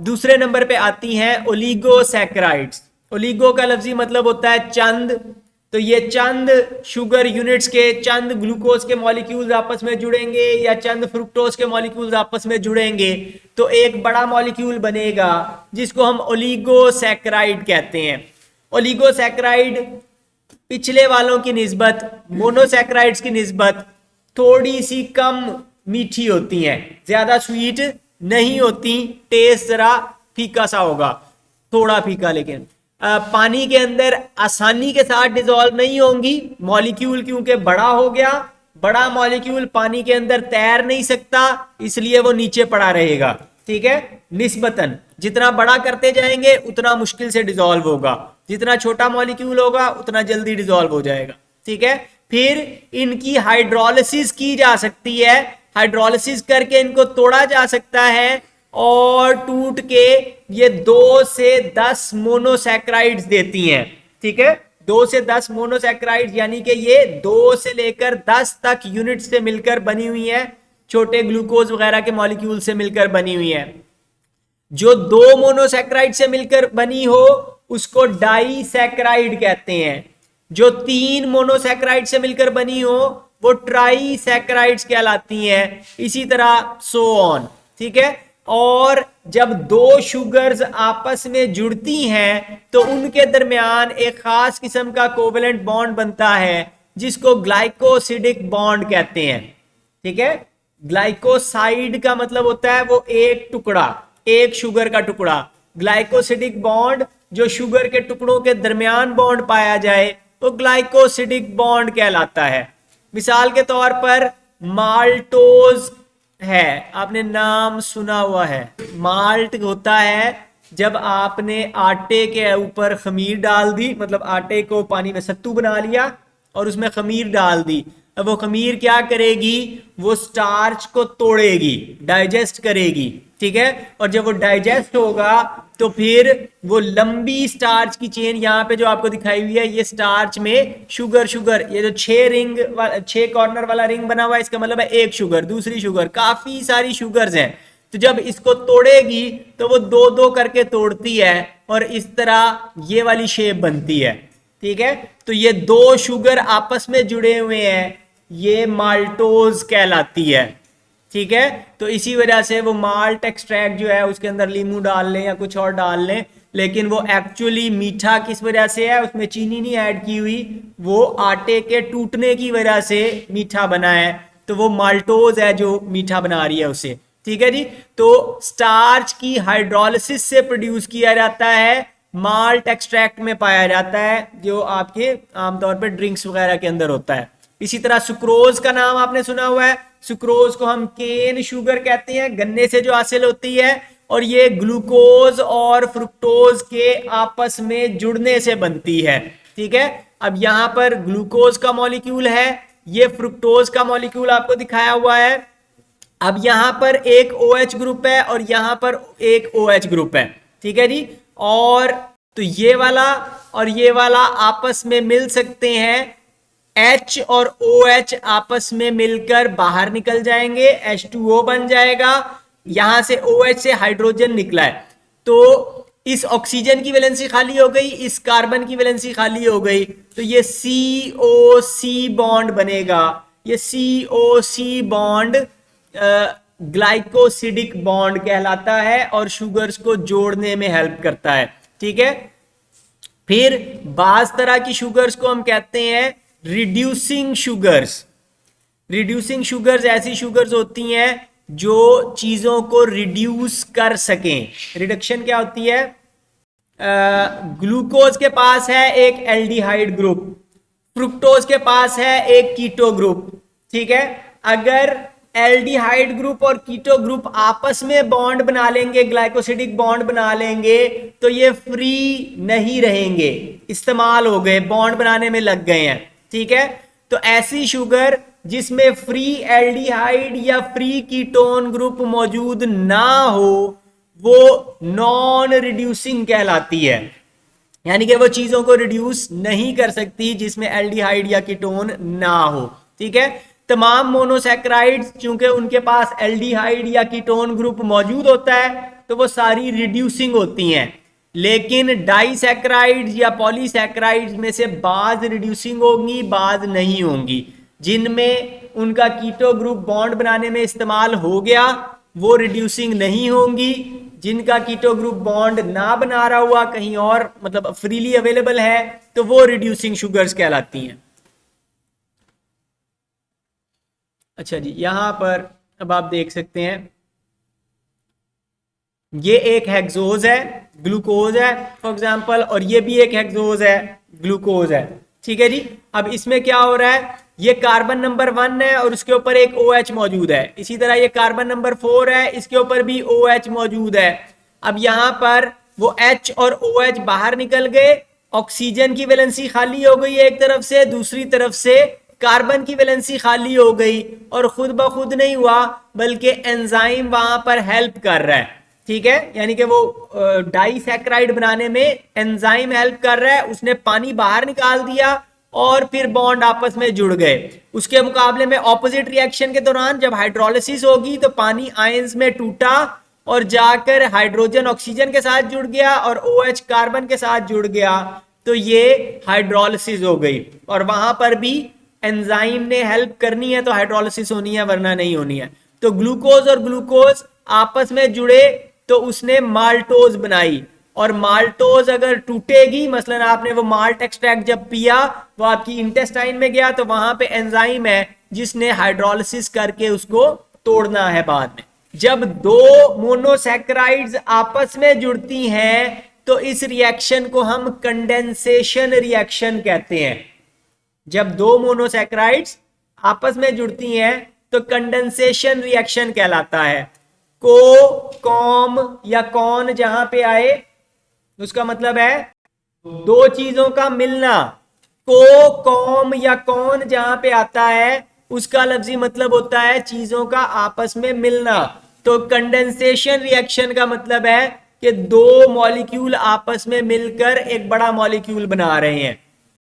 दूसरे नंबर पे आती हैं ओलिगोसैकेराइड्स। ओलिगो का लफ्जी मतलब होता है चंद। तो ये चंद शुगर यूनिट्स के, चंद ग्लूकोज के मॉलिक्यूल्स आपस में जुड़ेंगे या चंद फ्रुक्टोज के मॉलिक्यूल्स आपस में जुड़ेंगे तो एक बड़ा मॉलिक्यूल बनेगा जिसको हम ओलिगोसैकेराइड कहते हैं। ओलिगोसैकेराइड पिछले वालों की निस्बत, मोनोसैकेराइड्स की निस्बत थोड़ी सी कम मीठी होती हैं, ज्यादा स्वीट नहीं होती, टेस्ट जरा फीका सा होगा, थोड़ा फीका, लेकिन पानी के अंदर आसानी के साथ डिसॉल्व नहीं होंगी। मॉलिक्यूल क्योंकि बड़ा हो गया, बड़ा मॉलिक्यूल पानी के अंदर तैर नहीं सकता, इसलिए वो नीचे पड़ा रहेगा। ठीक है, निस्बतन जितना बड़ा करते जाएंगे उतना मुश्किल से डिसॉल्व होगा, जितना छोटा मॉलिक्यूल होगा उतना जल्दी डिसॉल्व हो जाएगा। ठीक है, फिर इनकी हाइड्रोलिसिस की जा सकती है, हाइड्रोलिसिस करके इनको तोड़ा जा सकता है और टूट के ये 2 से 10 मोनोसैकेराइड्स देती हैं। ठीक है, 2 से 10 मोनोसैकेराइड्स, यानी कि ये 2 से लेकर 10 तक यूनिट से मिलकर बनी हुई है, छोटे ग्लूकोज वगैरह के मॉलिक्यूल से मिलकर बनी हुई है। जो 2 मोनोसैकेराइड से मिलकर बनी हो उसको डाइसैकेराइड कहते हैं। जो 3 मोनोसैकेराइड से मिलकर बनी हो वो ट्राइसैकेराइड्स कहलाती हैं। इसी तरह सो ऑन। ठीक है, और जब 2 शुगर्स आपस में जुड़ती हैं तो उनके दरमियान एक खास किस्म का कोवेलेंट बॉन्ड बनता है जिसको ग्लाइकोसिडिक बॉन्ड कहते हैं। ठीक है, ग्लाइकोसाइड का मतलब होता है वो एक टुकड़ा, एक शुगर का टुकड़ा। ग्लाइकोसिडिक बॉन्ड जो शुगर के टुकड़ों के दरमियान बॉन्ड पाया जाए वो ग्लाइकोसिडिक बॉन्ड कहलाता है। मिसाल के तौर पर माल्टोज है, आपने नाम सुना हुआ है। माल्ट होता है जब आपने आटे के ऊपर खमीर डाल दी, मतलब आटे को पानी में सत्तू बना लिया और उसमें खमीर डाल दी। अब वो खमीर क्या करेगी, वो स्टार्च को तोड़ेगी, डाइजेस्ट करेगी। ठीक है, और जब वो डाइजेस्ट होगा तो फिर वो लंबी स्टार्च की चेन, यहाँ पे जो आपको दिखाई हुई है ये स्टार्च में शुगर, ये जो 6 कॉर्नर वाला रिंग बना हुआ है इसका मतलब है एक शुगर, दूसरी शुगर, काफी सारी शुगर्स हैं। तो जब इसको तोड़ेगी तो वो 2-2 करके तोड़ती है और इस तरह ये वाली शेप बनती है। ठीक है, तो ये 2 शुगर आपस में जुड़े हुए हैं, ये माल्टोज कहलाती है। ठीक है, तो इसी वजह से वो माल्ट एक्सट्रैक्ट जो है उसके अंदर लीमू डाल लें या कुछ और डाल लें, लेकिन वो एक्चुअली मीठा किस वजह से है, उसमें चीनी नहीं ऐड की हुई, वो आटे के टूटने की वजह से मीठा बना है, तो वो माल्टोज है जो मीठा बना रही है उसे। ठीक है जी, तो स्टार्च की हाइड्रोलिसिस से प्रोड्यूस किया जाता है, माल्ट एक्सट्रैक्ट में पाया जाता है जो आपके आमतौर पर ड्रिंक्स वगैरह के अंदर होता है। इसी तरह सुक्रोज का नाम आपने सुना हुआ है। सुक्रोज को हम केन शुगर कहते हैं, गन्ने से जो हासिल होती है, और ये ग्लूकोज और फ्रुक्टोज के आपस में जुड़ने से बनती है। ठीक है, अब यहां पर ग्लूकोज का मॉलिक्यूल है, ये फ्रुक्टोज का मॉलिक्यूल आपको दिखाया हुआ है। अब यहां पर एक OH ग्रुप है और यहां पर एक OH ग्रुप है। ठीक है जी, और तो ये वाला और ये वाला आपस में मिल सकते हैं, H और OH आपस में मिलकर बाहर निकल जाएंगे, H2O बन जाएगा। यहां से OH से हाइड्रोजन निकला है तो इस ऑक्सीजन की वैलेंसी खाली हो गई, इस कार्बन की वैलेंसी खाली हो गई, तो ये COC बॉन्ड बनेगा। ये COC बॉन्ड ग्लाइकोसिडिक बॉन्ड कहलाता है और शुगर्स को जोड़ने में हेल्प करता है। ठीक है, फिर बाज तरह की शुगर्स को हम कहते हैं रिड्यूसिंग शुगर्स। रिड्यूसिंग शुगर्स ऐसी शुगर्स होती हैं जो चीजों को रिड्यूस कर सकें। रिडक्शन क्या होती है, ग्लूकोज के पास है एक एल्डिहाइड ग्रुप, फ्रुक्टोज के पास है एक कीटो ग्रुप। ठीक है, अगर एल्डिहाइड ग्रुप और कीटो ग्रुप आपस में बॉन्ड बना लेंगे, ग्लाइकोसिडिक बॉन्ड बना लेंगे, तो ये फ्री नहीं रहेंगे, इस्तेमाल हो गए, बॉन्ड बनाने में लग गए हैं। ठीक है, तो ऐसी शुगर जिसमें फ्री एल्डिहाइड या फ्री कीटोन ग्रुप मौजूद ना हो वो नॉन रिड्यूसिंग कहलाती है, यानी कि वो चीजों को रिड्यूस नहीं कर सकती जिसमें एल्डिहाइड या कीटोन ना हो। ठीक है, तमाम मोनोसैकेराइड्स चूंकि उनके पास एल्डिहाइड या कीटोन ग्रुप मौजूद होता है तो वो सारी रिड्यूसिंग होती हैं, लेकिन डाइसैकेराइड्स या पॉलीसैकेराइड्स में से बाज रिड्यूसिंग होंगी, बाज नहीं होंगी। जिनमें उनका कीटो ग्रुप बॉन्ड बनाने में इस्तेमाल हो गया वो रिड्यूसिंग नहीं होंगी। जिनका कीटो ग्रुप बॉन्ड ना बना रहा हुआ, कहीं और मतलब फ्रीली अवेलेबल है, तो वो रिड्यूसिंग शुगर्स कहलाती हैं। अच्छा जी, यहां पर अब आप देख सकते हैं ये एक हेक्सोज है, ग्लूकोज है फॉर एग्जांपल, और ये भी एक हेक्सोज है, ग्लूकोज है। ठीक है जी। अब इसमें क्या हो रहा है, ये कार्बन नंबर 1 है और उसके ऊपर एक OH मौजूद है। इसी तरह ये कार्बन नंबर 4 है, इसके ऊपर भी OH मौजूद है। अब यहां पर वो H और OH बाहर निकल गए, ऑक्सीजन की वैलेंसी खाली हो गई एक तरफ से, दूसरी तरफ से कार्बन की वैलेंसी खाली हो गई, और खुद ब खुद नहीं हुआ बल्कि एंजाइम वहां पर हेल्प कर रहा है। ठीक है, यानी कि वो डाइसैकेराइड बनाने में एंजाइम हेल्प कर रहा है, उसने पानी बाहर निकाल दिया और फिर बॉन्ड आपस में जुड़ गए। उसके मुकाबले में ऑपोजिट रिएक्शन के दौरान जब हाइड्रोलिसिस होगी तो पानी आयंस में टूटा और जाकर हाइड्रोजन ऑक्सीजन के साथ जुड़ गया और OH कार्बन के साथ जुड़ गया, तो ये हाइड्रोलिसिस हो गई। और वहां पर भी एंजाइम ने हेल्प करनी है तो हाइड्रोलिसिस होनी है, वरना नहीं होनी है। तो ग्लूकोज और ग्लूकोज आपस में जुड़े तो उसने माल्टोज बनाई, और माल्टोज अगर टूटेगी, मसलन आपने वो माल्ट एक्सट्रैक्ट जब पिया, वो आपकी इंटेस्टाइन में गया, तो वहां पे एंजाइम है जिसने हाइड्रोलिसिस करके उसको तोड़ना है बाद में। जब दो मोनोसैकेराइड्स आपस में जुड़ती हैं तो इस रिएक्शन को हम कंडेंसेशन रिएक्शन कहते हैं। जब दो मोनोसैकेराइड्स आपस में जुड़ती हैं तो कंडेंसेशन रिएक्शन कहलाता है। को, कॉम या कॉन जहां पे आए उसका मतलब है दो चीजों का मिलना। को, कॉम या कॉन जहां पे आता है उसका लफ्जी मतलब होता है चीजों का आपस में मिलना। तो कंडेंसेशन रिएक्शन का मतलब है कि दो मॉलिक्यूल आपस में मिलकर एक बड़ा मॉलिक्यूल बना रहे हैं।